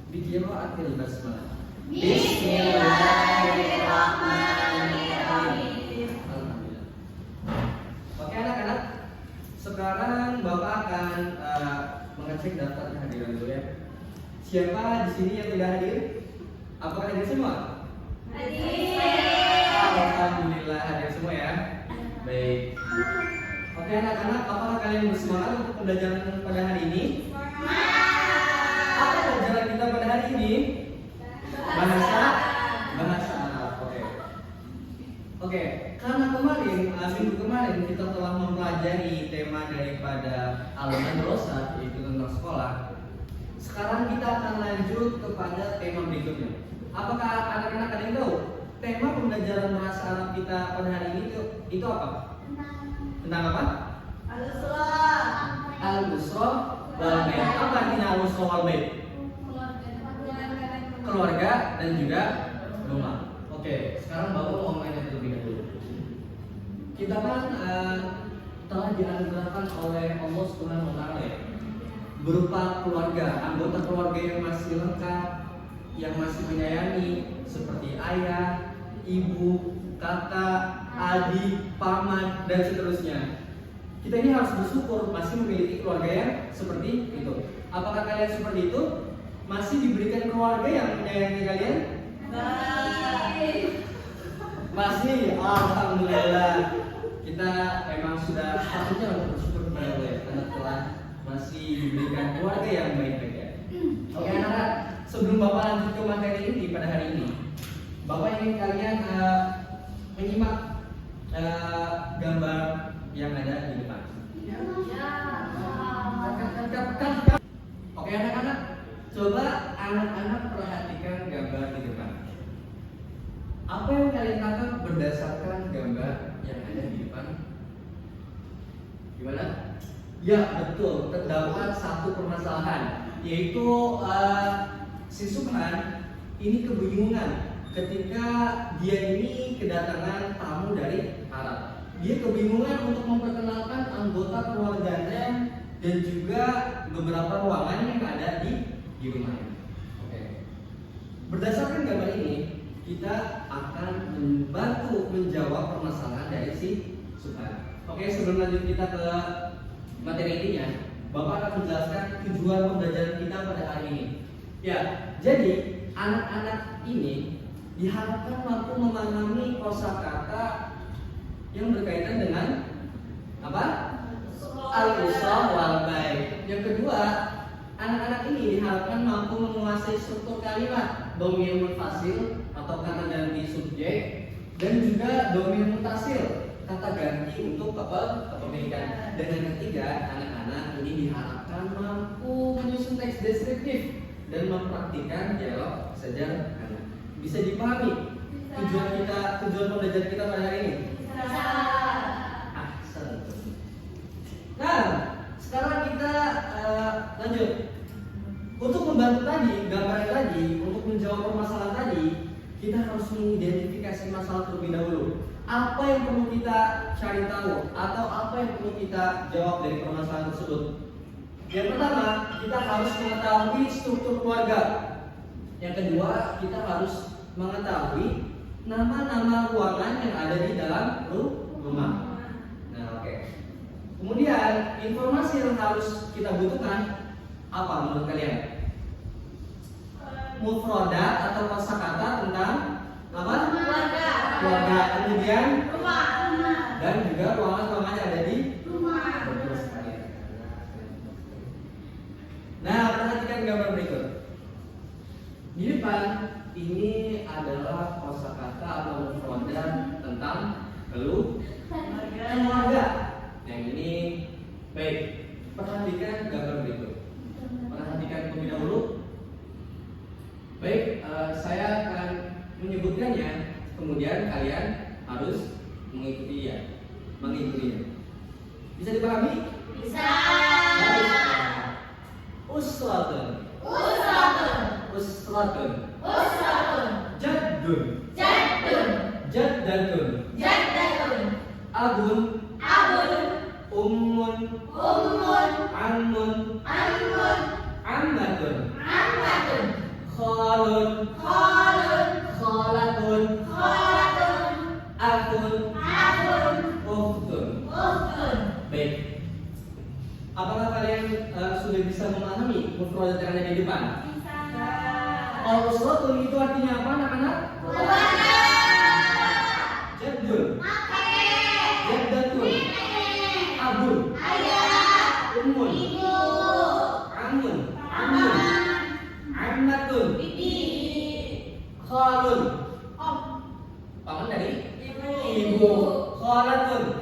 Biqiraatil basmalah. Bismillahirrahmanirrahim. Alhamdulillah. Oke anak-anak, sekarang Bapak akan mengecek daftar kehadiran dulu ya. Siapa di sini yang tidak hadir? Apakah hadir semua? Alhamdulillah hadir semua ya. Baik. Oke anak-anak, apakah kalian bersemangat untuk pembelajaran pada hari ini? Apa pelajaran kita pada hari ini? Bahasa Arab. Oke. Karena minggu kemarin kita telah mempelajari tema daripada Al-Madrasah, yaitu tentang sekolah. Sekarang kita akan lanjut kepada tema berikutnya. Apakah anak-anak ada yang tahu tema pembelajaran bahasa Arab kita pada hari ini itu apa? Tentang apa? Al-Usra wal Bait. Apa artinya Al-Usra wal Bait? Keluarga dan juga rumah. Oke, sekarang Bapak mau menanya terlebih dahulu. Kita kan telah dianugerahkan oleh Allah Subhanahu wa taala ya, berupa keluarga, anggota keluarga yang masih lengkap, yang masih menyayangi, seperti ayah, ibu, kakak, adik, paman, dan seterusnya. Kita ini harus bersyukur masih memiliki keluarga yang seperti itu. Apakah kalian seperti itu? Masih diberikan keluarga yang menyayangi kalian? Masih, alhamdulillah. Kita memang sudah patutnya untuk bersyukur kepada Allah karena telah masih diberikan keluarga yang baik-baik ya. Oke anak-anak, sebelum Bapak lanjut ke materi ini pada hari ini, Bapak ingin kalian menyimak gambar yang ada di depan. Oke anak-anak, coba anak-anak perhatikan gambar di depan. Apa yang kalian tangkap berdasarkan gambar yang ada di depan? Gimana? Ya betul, terdapat satu permasalahan, yaitu si Subhan ini kebingungan ketika dia ini kedatangan tamu dari Arab. Dia kebingungan untuk memperkenalkan anggota keluarganya dan juga beberapa ruangan yang ada di rumahnya. Oke. Berdasarkan gambar ini, kita akan membantu menjawab permasalahan dari si Subhan. Oke, sebelum lanjut kita ke materi intinya, Bapak akan menjelaskan tujuan pembelajaran kita pada hari ini. Ya, jadi anak-anak ini diharapkan mampu memahami kosakata yang berkaitan dengan apa? Al-Usra wal Bait. Yang kedua, anak-anak ini diharapkan mampu menguasai struktur kalimat dhamir munfasil atau kata ganti subjek dan juga dhamir mutasil, kata ganti untuk kepemilikan. Dan yang ketiga, anak-anak ini diharapkan mampu menyusun teks deskriptif dan mempraktikkan dialog sederhana. Bisa dipahami tujuan pembelajaran kita pada hari ini? Nah, sekarang kita lanjut. Untuk membantu tadi, gambaran tadi, untuk menjawab permasalahan tadi, kita harus mengidentifikasi masalah terlebih dahulu. Apa yang perlu kita cari tahu atau apa yang perlu kita jawab dari permasalahan tersebut? Yang pertama, kita harus mengetahui struktur keluarga. Yang kedua, kita harus mengetahui nama-nama ruangan yang ada di dalam rumah. Nah, oke. Kemudian, informasi yang harus kita butuhkan apa menurut kalian? Mufradat atau kosakata tentang apa? Keluarga. Kemudian Rumah. Dan juga ruangan-ruangan yang ada di Rumah. betul sekali. Nah, perhatikan gambar berikut. Di depan ini adalah kosakata atau mufradat tentang keluarga. Yang ini baik. Perhatikan gambar berikut. Perhatikan terlebih dahulu. Baik, saya akan menyebutkannya, kemudian kalian harus mengikutinya. Bisa dipahami? Bisa. Usratun. Jaddatun. Abun. Ummun. Ammun. Ammatun. khalun, khalatun, akun, ukhtun. Baik. Apakah kalian sudah bisa memahami mufradat yang ada di depan? Al-usratun itu artinya apa, anak-anak? Jaddun, jaddatun, abun, ummun, amun, ammatun, khalun, paman dari ibu, khalatun,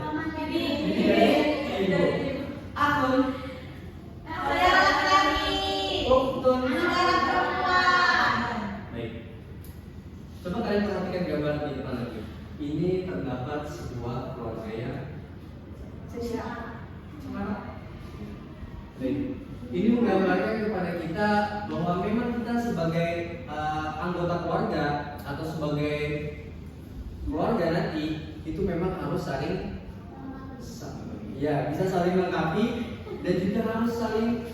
ibu, akun, ukhtun. Baik. Coba kalian perhatikan gambar di depan lagi. Ini terdapat sebuah keluarga yang cemara. Baik. Ini menggambarkan kepada kita bahwa memang kita sebagai anggota keluarga atau sebagai keluarga nanti itu memang harus saling bisa saling melengkapi dan juga harus saling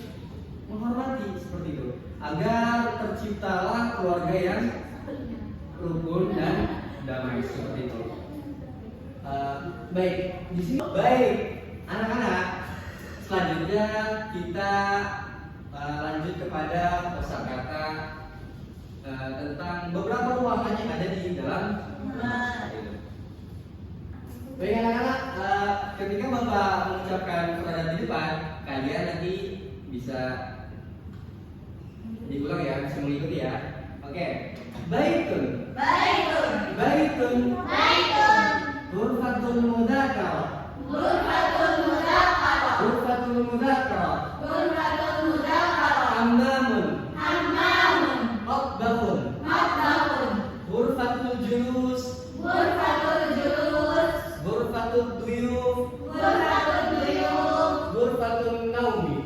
menghormati seperti itu agar terciptalah keluarga yang rukun dan damai seperti itu. Baik, di sini baik anak-anak. Selanjutnya kita lanjut kepada kosakata tentang beberapa ruangan yang ada di dalam rumah. Baik anak-anak, ketika Bapak mengucapkan mufradat di depan, kalian nanti bisa diulang ya, bisa mengikuti ya. Oke. Baitun. Ghurfatul mudzakkar. Hammamun. Matbahun. Ghurfatul julus. Ghurfatul duyuf. Ghurfatul naumi.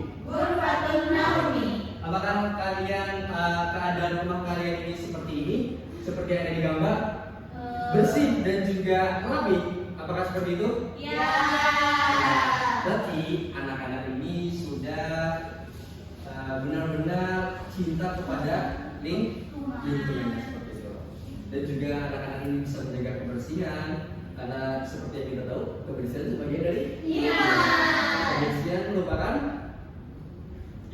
Apakah kalian keadaan rumah kalian ini seperti ini? Seperti yang ada di gambar? Bersih dan juga rapi. Apakah seperti itu? Ya. Berarti anak-anak ini sudah benar-benar cinta kepada lingkungan seperti itu. Dan juga anak-anak ini bisa menjaga kebersihan karena seperti yang kita tahu kebersihan itu bagian dari kebersihan merupakan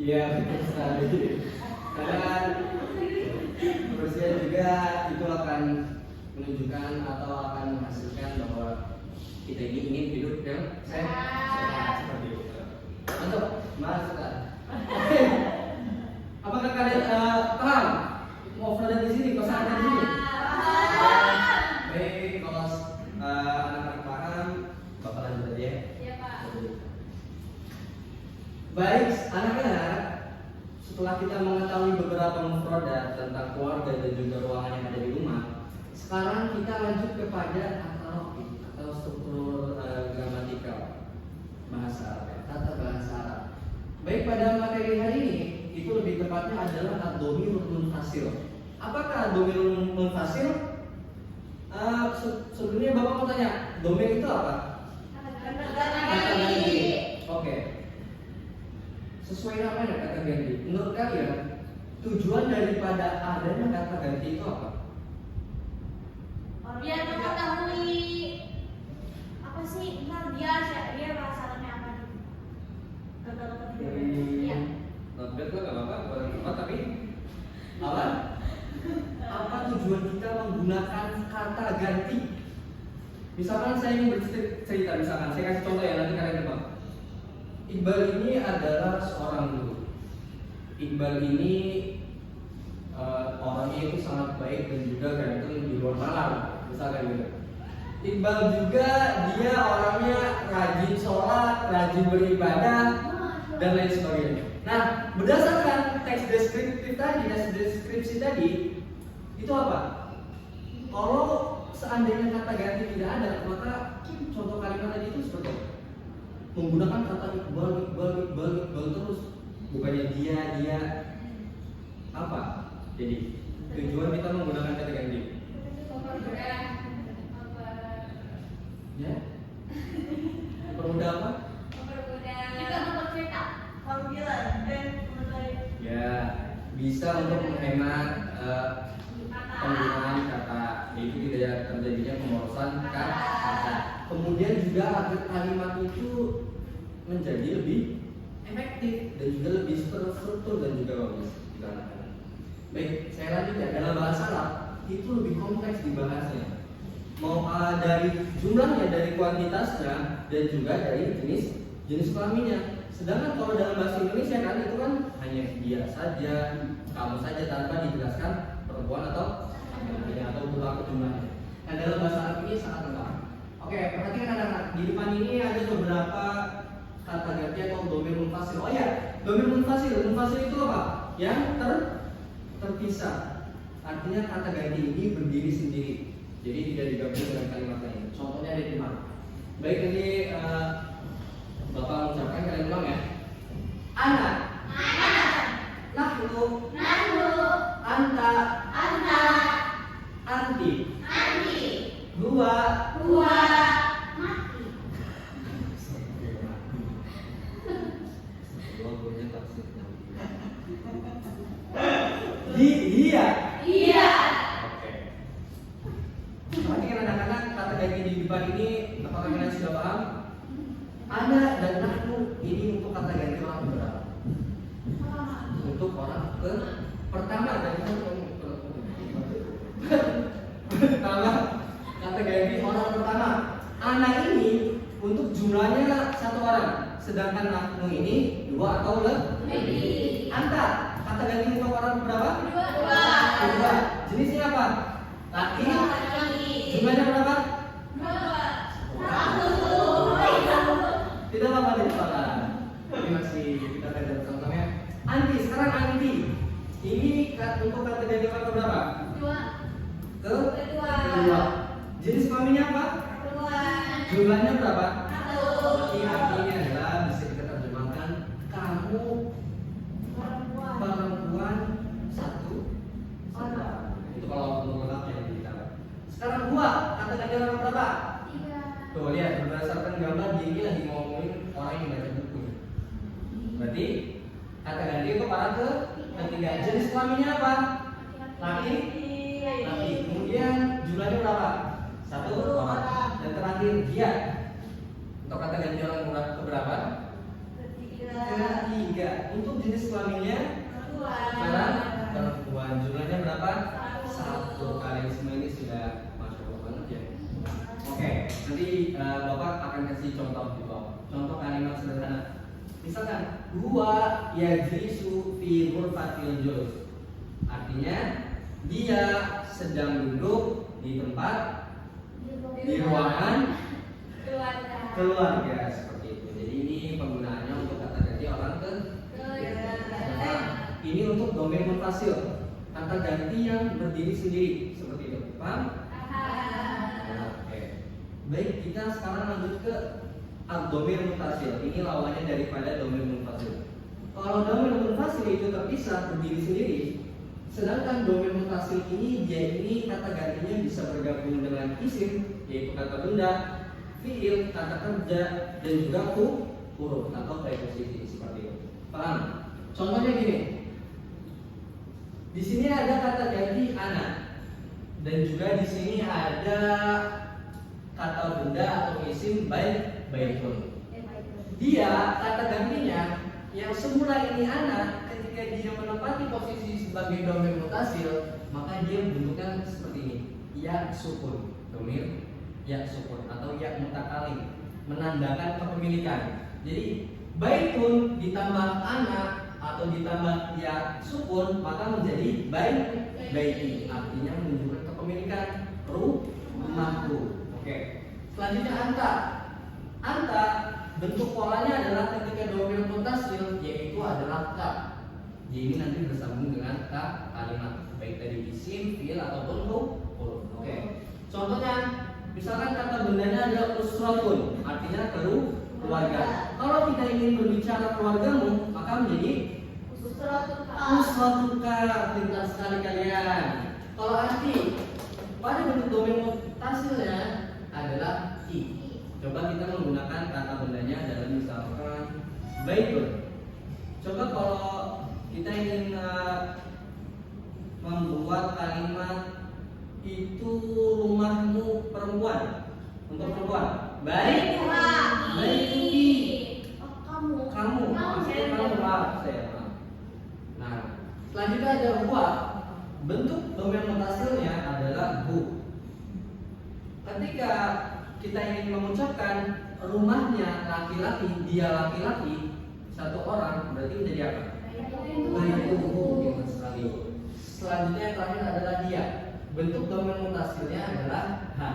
betul sekali. Karena kebersihan juga itu akan menunjukkan atau akan menghasilkan bahwa kita ini ingin hidup yang sehat seperti itu. Mantap, masuk. Apakah kalian paham mufradat di sini, kosakata di sini? Baik, kalau anak-anak paham, Bapak lanjut aja ya. Iya, Pak. Baik, anak-anak, setelah kita mengetahui beberapa mufradat tentang keluarga dan juga ruangan yang ada di rumah, sekarang kita lanjut kepada at-taraqi atau struktur gramatikal bahasa Arab, tata bahasa Arab. Baik, pada materi hari ini itu lebih tepatnya adalah ad-dhamirul munfasil. Apakah dhamirul munfasil? Sebelumnya Bapak mau tanya, dhamir itu apa? Kata ganti. Oke. Sesuai namanya kata ganti. Menurut kalian tujuan daripada adanya kata ganti itu apa? Biar mengetahui apa sih dia masalahnya apa gitu. Kata-kata iya. Notepad lo nggak apa-apa, boleh lupa tapi apa tujuan kita menggunakan kata ganti? Misalkan saya ingin bercerita, misalkan saya kasih contoh ya, nanti kalian tebak. Iqbal ini adalah seorang guru. Iqbal ini orangnya itu sangat baik dan juga ganteng di luar malam, misalkan gitu. Iqbal juga dia orangnya rajin sholat, rajin beribadah dan lain sebagainya. Nah, berdasarkan teks deskripsi tadi, itu apa? Kalau seandainya kata ganti tidak ada, maka contoh kalimat tadi itu seperti apa? Menggunakan kata Iqbal terus, bukannya dia apa? Jadi tujuan kita menggunakan kata ganti. Ya? Mempermudah apa? Juga mempercerita. Ya, bisa bisa untuk menghemat penggunaan kata, yaitu tidak terjadinya pemborosan kata. Kemudian juga agar kalimat itu menjadi lebih efektif dan juga lebih terstruktur dan juga bagus digunakan. Baik, saya lanjut ya. Dalam bahasa Arab itu lebih kompleks dibahasnya. Mau dari jumlahnya, dari kuantitasnya, dan juga dari jenis kelaminnya. Sedangkan kalau dalam bahasa Indonesia kan itu kan hanya dia saja, kamu saja tanpa dijelaskan perempuan atau laki-laki atau berlaku jumlahnya. Nah dalam bahasa Arab ini sangat lengkap. Oke, perhatikan anak-anak. Di depan ini ada beberapa kata ganti atau dhamir munfasil. Oh ya, dhamir munfasil. Munfasil itu apa? Yang terpisah. Artinya kata ganti ini berdiri sendiri. Jadi tidak digabung dengan kalimat lain. Contohnya ada di mana? Baik, nanti Bapak mengucapkan kalian ulang ya. Ana, nahnu, anta, anti, huwa, mati. Dia. Iya. Perhatikan anak-anak, kata ganti di depan ini apakah kalian sudah paham? Ana dan nahnu ini untuk kata ganti orang berapa? Untuk orang pertama dan pertama kata ganti orang pertama. Ana ini untuk jumlahnya satu orang, sedangkan nahnu ini dua atau lebih. Anta kata ganti untuk orang berapa? Dua. Jenisnya apa? Laki. Jumlahnya berapa? Tidak apa-apa, tidak apa-apa. Ini masih kita ada contohnya. Anti, sekarang anti. Ini untuk kata ganti kata berapa? Kedua. Jenis kelaminnya apa? Jumlahnya berapa? Berarti artinya adalah bisa kita terjemahkan kamu perempuan satu orang. Itu kalau untuk lengkapnya kita. Sekarang dua, kata ganti orang berapa? Tuh lihat, berdasarkan gambar ini lagi ngomongin orang yang baca buku. Berarti kata ganti itu para ketiga. Jenis kelaminnya apa? Laki. Kemudian jumlahnya berapa? Satu orang. Dan terakhir dia. Untuk kata ganti orang keberapa? Ketiga. Untuk jenis kelaminnya perempuan. Jumlahnya berapa? Satu. Kalian semua ini sudah masuk banget ya. Oke, nanti Bapak akan kasih contoh di bawah. Contoh kalimat sederhana. Misalkan huwa yajlisu fi ghurfatil julus. Artinya dia sedang duduk di tempat di ruangan keluarga seperti itu. Jadi ini penggunaannya untuk kata ganti orang ini untuk dhamir munfasil. Kata ganti yang berdiri sendiri seperti itu. Paham? Baik, kita sekarang lanjut ke dhamir munfasil. Ini lawannya daripada dhamir munfasil. Kalau dhamir munfasil itu terpisah berdiri sendiri, sedangkan dhamir munfasil ini dia ini kata gantinya bisa bergabung dengan isim, yaitu kata benda, fiil, kata kerja, dan juga huruf atau preposisi seperti itu. Paham? Contohnya gini. Di sini ada kata ganti ana, dan juga di sini ada kata benda atau isim baitun. Dia kata gantinya yang semula ini ana, ketika dia menempati posisi sebagai dhamir mutasil, maka dia bentuknya seperti ini. Ya sukun, dhamir ya sukun atau ya mutakalim, menandakan kepemilikan. Jadi baitun ditambah ana atau ditambah ya sukun maka menjadi baiti, artinya menunjukkan kepemilikan rumahku. Oke. Selanjutnya anta bentuk polanya adalah ketika dhamir mutasil yaitu adalah ka. Jadi ini nanti bersambung dengan ka kalimat baik tadi isim, fiil ataupun huruf. Oke. Contohnya misalkan kata bendanya adalah usratun, artinya keluarga. Kalau kita ingin berbicara keluargamu, maka menjadi usratuka. Pintar sekali kalian. Kalau arti pada bentuk dhamir mutasilnya adalah i. Coba kita menggunakan kata bendanya dalam misalkan baitun. Coba kalau kita ingin membuat kalimat itu rumahmu perempuan untuk perempuan. Baik. Kamu. Maaf. Nah, selanjutnya ada huwa. Bentuk domain mutasilnya adalah hu. Ketika kita ingin mengucapkan rumahnya laki-laki, dia laki-laki, satu orang, berarti menjadi apa? Baituhu, gitu sekali. Selanjutnya yang terakhir adalah dia. Bentuk domain mutasilnya adalah ha.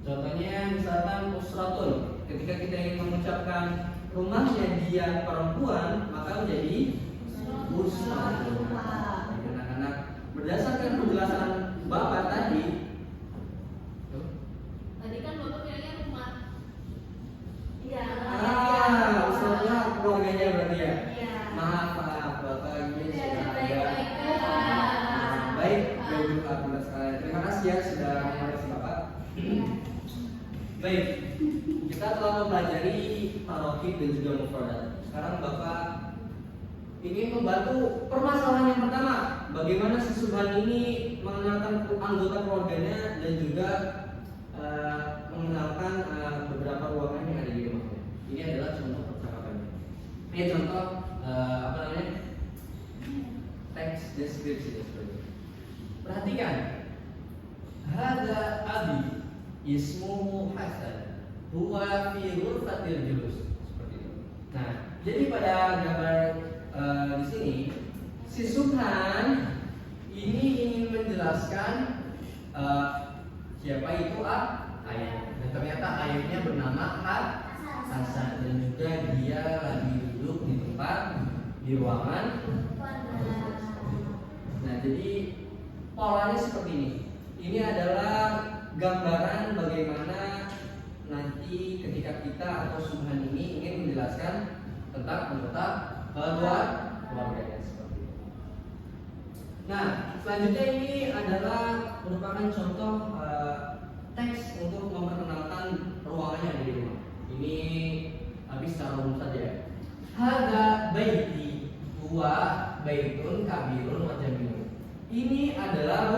Contohnya misalkan usratun. Ketika kita ingin mengucapkan rumahnya dia perempuan, maka menjadi usratun. Anak-anak, berdasarkan penjelasan Bapak tadi kan Bapak bilangnya rumah. Iya. usratnya keluarganya berarti ya. Iya. Maaf Bapak ini sudah ada. Baik. Baik, Bapak sekalian. Terima kasih ya sudah mengoreksi Bapak. Baik, kita telah mempelajari tarokib dan juga mufradat. Sekarang Bapak ingin membantu permasalahan yang pertama, bagaimana si Subhan ini mengenalkan anggota keluarganya dan juga mengenalkan beberapa ruangan yang ada di rumahnya. Ini adalah contoh percakapannya. Ini contoh apa namanya? Teks deskripsi seperti ini. Perhatikan. Hada abi ismuhu Hasan huwa fi ghurfatil julus, seperti itu. Nah, jadi pada gambar di sini si Subhan ini ingin menjelaskan siapa itu ayah. Dan ternyata ayahnya bernama Hasan dan juga dia lagi duduk di tempat di ruangan. Nah, jadi polanya seperti ini. Ini adalah gambaran bagaimana nanti ketika kita atau Subhan ini ingin menjelaskan tentang anggota keluarganya seperti itu. Nah, selanjutnya ini adalah merupakan contoh teks untuk memperkenalkan ruangannya di rumah. Ini habis secara umum saja. Hada baiti huwa baitun kabirun wa jamilun. Ini adalah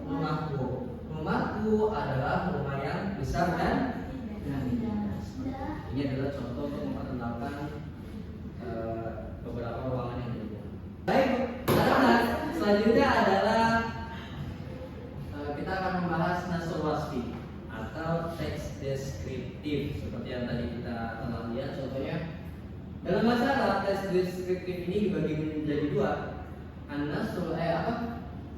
rumahku. Rumahku adalah rumah yang besar dan indah. Ini adalah contoh untuk memperkenalkan beberapa ruangan yang ada. Baik, anak-anak, selanjutnya adalah kita akan membahas nasr wasfi atau teks deskriptif seperti yang tadi kita telah lihat contohnya. Dalam bahasa Arab teks deskriptif ini dibagi menjadi dua. An-nasrul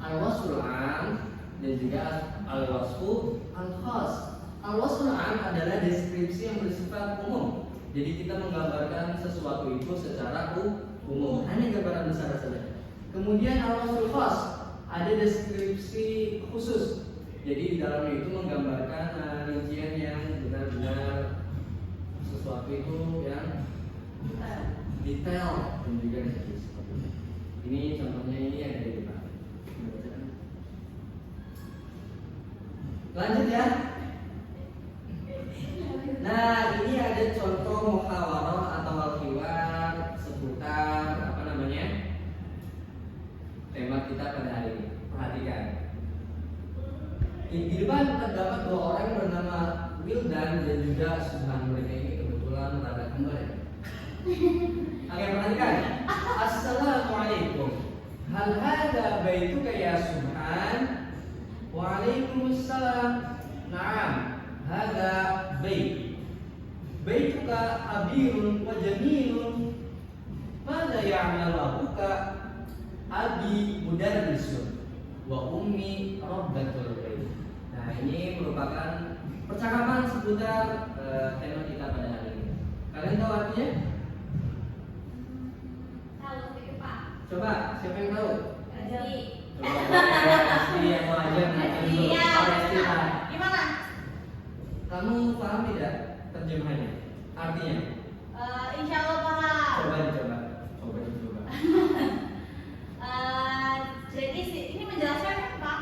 al-wasful am dan juga al-wasfu al-khas. Al-wasful am adalah deskripsi yang bersifat umum. Jadi kita menggambarkan sesuatu itu secara umum, hanya gambaran besar saja. Kemudian al-wasful khas ada deskripsi khusus. Jadi di dalamnya itu menggambarkan rincian yang benar-benar sesuatu itu yang detail dan juga seperti ini. Ini contohnya ini yang ada di depan. Lanjut ya. Nah, ini ada contoh muhawarah atau al-hiwar seputar apa namanya? Tema kita pada hari ini. Perhatikan. Di depan terdapat dua orang yang bernama Wildan dan juga Subhan. Mereka ini kebetulan rada kembar ya. Oke, perhatikan. Assalamualaikum. Hal hada baituka ya Subhan? Waalaikumsalam. Naam, hada bait. Baituka habirun wa jamilun. Mada ya'malu abuka? Abi mudarrisun wa ummi rabbatul bait. Nah, ini merupakan percakapan seputar tema kita pada hari ini. Kalian tahu artinya? Tahu itu Pak. Coba, siapa yang tahu? Jadi. Pasti yang wajar nanti Iya. Gimana? Kamu paham tidak terjemahannya? Artinya? Insya Allah paham. Coba. Jadi ini menjelaskan Pak.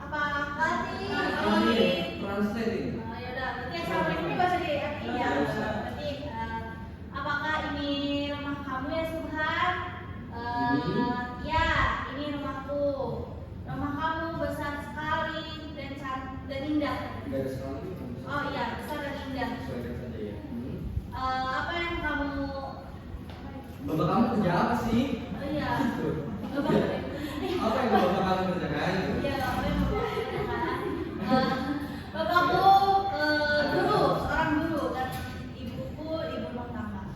Apakah Translate. ya udah, berarti assalamualaikum ini bahasa diartikan ya. Berarti apakah ini rumah kamu ya Subhan? Ya, ini rumahku. Nggak ada sekali. Oh iya, besar dan indah. Sesuaikan saja ya. Apa yang kamu? Bapak kamu kerja apa sih? Oh iya. Apa yang bapak kamu kerjakan? Iya, apa yang kamu kerjakan? Bapakku guru, seorang guru dan ibuku ibu rumah tangga.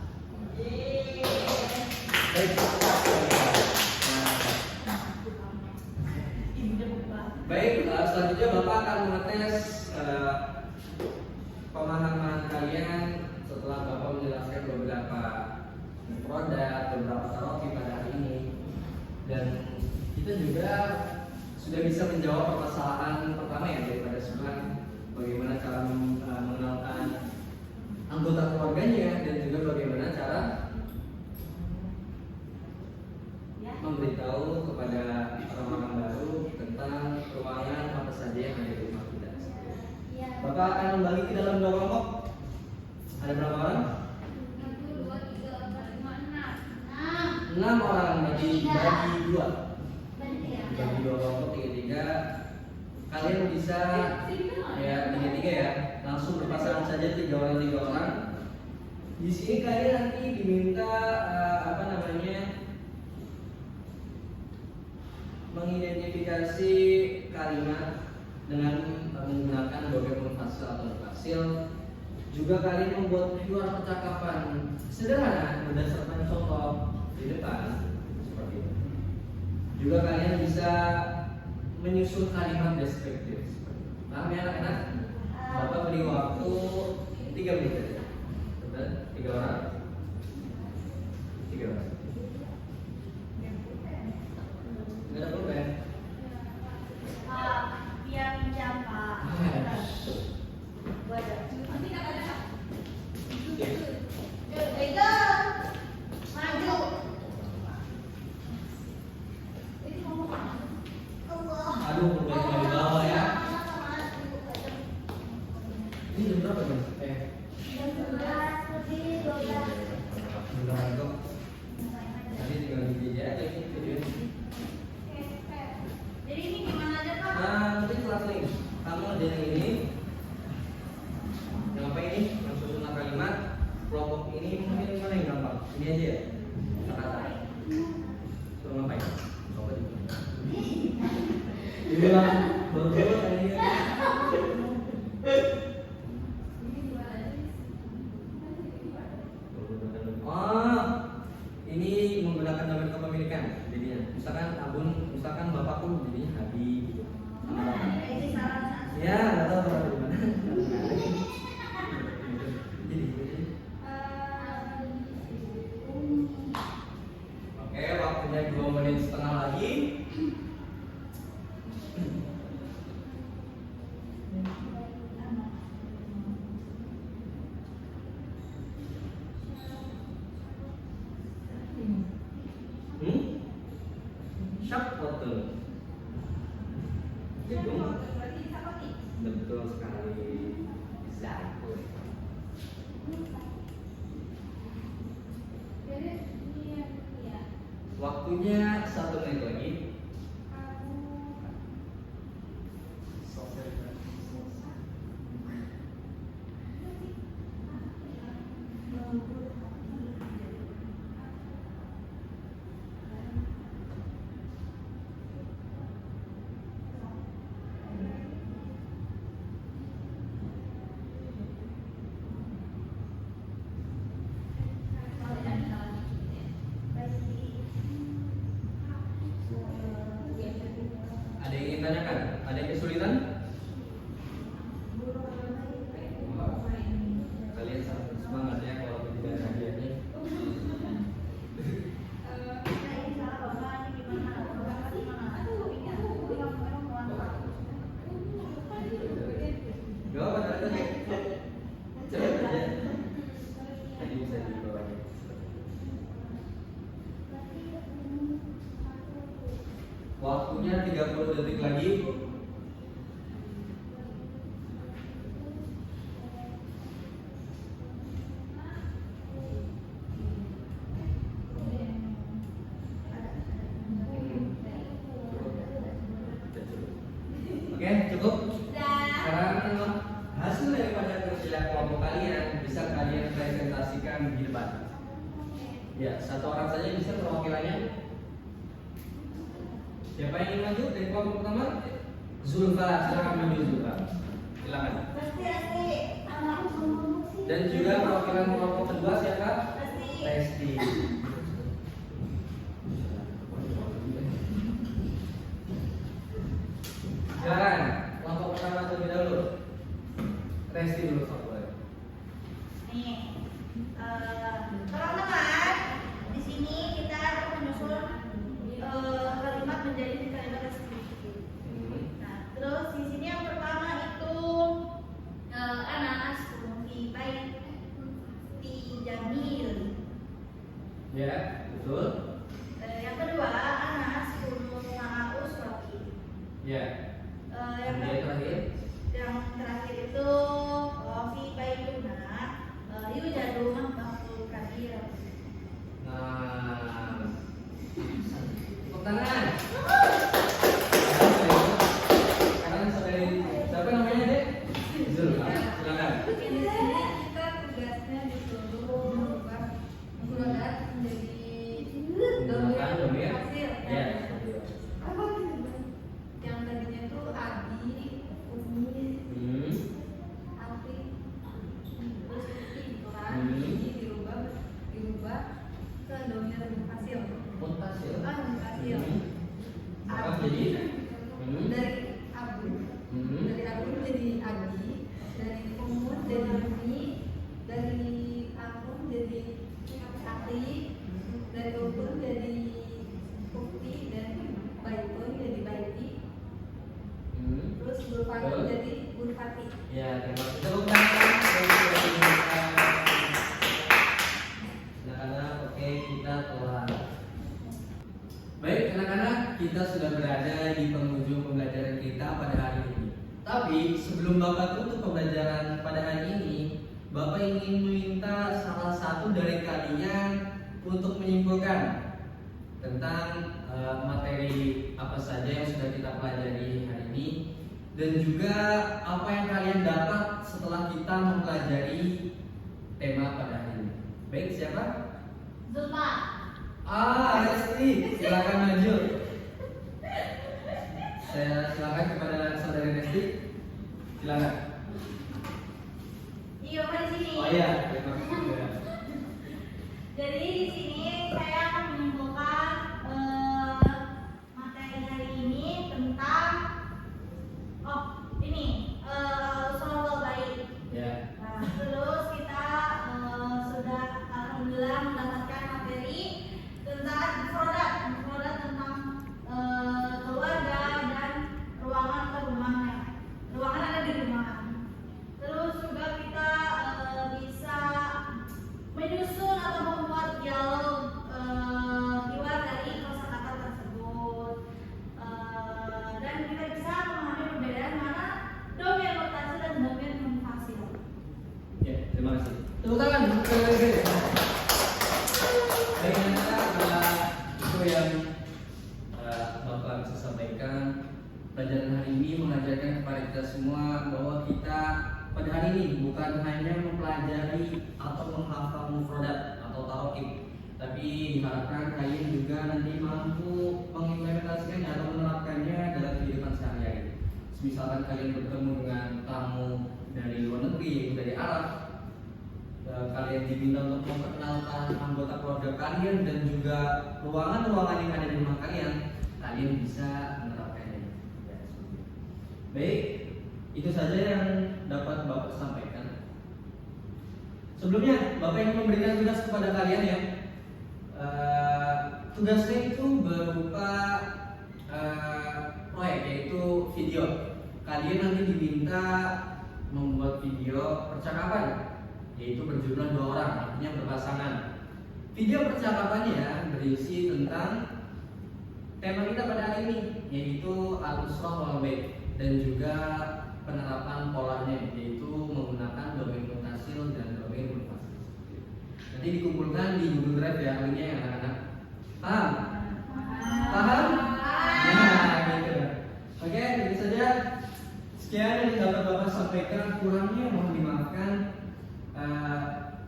Baik. Ibunya bapak. Baik, selanjutnya Bapak akan mengetes pemahaman kalian setelah Bapak menjelaskan beberapa produk, beberapa tarofi pada hari ini. Dan kita juga sudah bisa menjawab permasalahan pertama ya daripada Subhan, bagaimana cara mengenalkan anggota keluarganya dan juga bagaimana cara memberitahu kepada orang-orang baru tentang ruangan apa saja yang ada di rumah kita. Bapak akan membagi ke dalam 2 kelompok. Ada berapa orang? 6 orang, bagi 2. Bagi 2 kelompok 3-3. Kalian bisa ya 3-3 ya, langsung berpasangan saja 3 orang 3 orang. Di sini kalian nanti diminta mengidentifikasi kalimat dengan menggunakan domain munfasil atau muttasil. Juga kalian membuat keyword percakapan sederhana berdasarkan contoh di depan seperti ini. Juga kalian bisa menyusun kalimat deskriptif. Paham ya anak-anak? Bapak beri waktu 3 menit saja. Betul? 3 orang. 3 orang. Nggak ada pulpen. Biar pinjam Pak. Wajar. Nanti kata ada. Ego. Maju. Aduh, pulpen nggak dibawa ya. Ini jam berapa nih? Jam 11 lebih 12. Bentar kok. Nanti tinggal di aja nih videonya. Jadi ini gimana aja Pak? Nanti kelas link. Kamu ada yang ini. Yang apa ini? Yang susunan kalimat. Kelompok ini mungkin mana yang gampang? Ini aja ya. Kata-kata. Suruh ngapain? Coba dulu. Dibilang bagus kayaknya. Oh, ini menggunakan domain kepemilikan. Jadinya, misalkan bapakku jadinya Habi gitu. Ini saran. Ya, nggak tahu berapa di mana. Jadi, oke, waktunya 2 menit setengah lagi. Syak foto. Betul sekali. Zaitun. Waktunya 1 menit lagi. Ada yang ingin tanyakan? Ada yang kesulitan? Kalian sangat semangat ya kalau tidak ada hadiahnya. Gak apa-apa, tanya. Cepat aja. Tadi bisa dibawa. Waktunya 30 detik lagi. Oke, cukup. Dah. Sekarang kecil kelompok kalian bisa kalian presentasikan di depan. Ya, satu orang saja bisa perwakilannya. Siapa yang ingin maju dari kelompok pertama? Zulfa, silakan maju Zulfa. Silakan. Dan juga perwakilan kelompok kedua siapa? Resti. Silakan, kelompok pertama terlebih dahulu. Resti dulu, Pak. Nih, teman-teman, di sini kita akan menyusun kalimat menjadi kalimat deskriptif. Nah, terus di sini yang pertama itu Anas fi baiti jamil. Ya, betul. Yang kedua Anas ma'a usrati. Ya. Yang Terakhir. yang terakhir itu fi baituna yujadu matbahul kabir. Nah, tepuk tangan. Sekarang saudari siapa namanya dek? Zulfa, silakan. Di sini kita tugasnya disuruh merubah mufradat menjadi Menggunakan domir. hasil. Ya. Apa gitu? Yang tadinya itu Abi, Umi, Afi, terus Uti gitu kan. Jadi dirubah ke domir hasil. Mutasil. Hasil. Maka jadi Dari Abu, dari Abu jadi Abi, dari Umur jadi Umi, dari Akum jadi Akli, dari Ukur jadi Ukti, dan Baitun jadi Baiti, terus Burfati Betul. jadi Burfati. Ya, terima kasih. Tepuk tangan. Anak-anak, oke, kita telah. Baik, anak-anak, kita sudah berada di penghujung pembelajaran kita pada hari ini. Tapi sebelum Bapak tutup pembelajaran pada hari ini, Bapak ingin meminta salah satu dari kalian untuk menyimpulkan tentang materi apa saja yang sudah kita pelajari hari ini, dan juga apa yang kalian dapat setelah kita mempelajari tema pada hari ini. Baik, siapa? Zulfa. Resti, silakan maju. Saya silakan kepada saudari Resti. Silakan. Iya, Pak, di sini. Oh iya, terima kasih. Jadi di sini saya akan menyimpulkan materi hari ini tentang sholat baik. Ya. Nah, terus kita sudah alhamdulillah mendapatkan materi tentang produk tentang keluarga dan ruangan ke rumahnya. Ruangan ada di rumahan. Terus juga kita bisa menyusun atau membuat dialog keluar dari kosakata tersebut. Dan kita bisa memahami perbedaan mana domir mutasil dan domir munfasil. Ya, terima kasih. Tepuk tangan sekali lagi. Baik, anak-anak, itu yang Bapak bisa sampaikan. Pelajaran hari ini mengajarkan kepada kita semua bahwa kita pada hari ini bukan hanya mempelajari atau menghafal mufradat atau tarokib, tapi diharapkan kalian juga nanti mampu mengimplementasikannya atau menerapkannya dalam kehidupan sehari-hari. Misalkan kalian bertemu dengan tamu dari luar negeri, yaitu dari Arab, kalian diminta untuk memperkenalkan anggota keluarga kalian dan juga ruangan-ruangan yang ada di rumah kalian bisa menerapkannya. Ya, seperti itu. Baik, itu saja yang dapat Bapak sampaikan. Sebelumnya, Bapak ingin memberikan tugas kepada kalian ya. Tugasnya itu berupa proyek, yaitu video. Kalian nanti diminta membuat video percakapan, yaitu berjumlah 2 orang, artinya berpasangan. Video percakapannya berisi tentang tema kita pada hari ini, yaitu al-usrah wal bait, dan juga penerapan polanya, yaitu menggunakan domir mutasil dan domir munfasil. Nanti dikumpulkan di Google Drive ya, linknya ya anak-anak. Paham? Paham? Nah, gitu. Oke, itu saja. Sekian yang dapat Bapak sampaikan kurangnya mohon dimaafkan.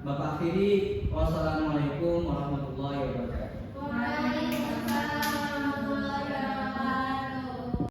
Bapak akhiri, wassalamualaikum warahmatullahi wabarakatuh. Waalaikumsalam.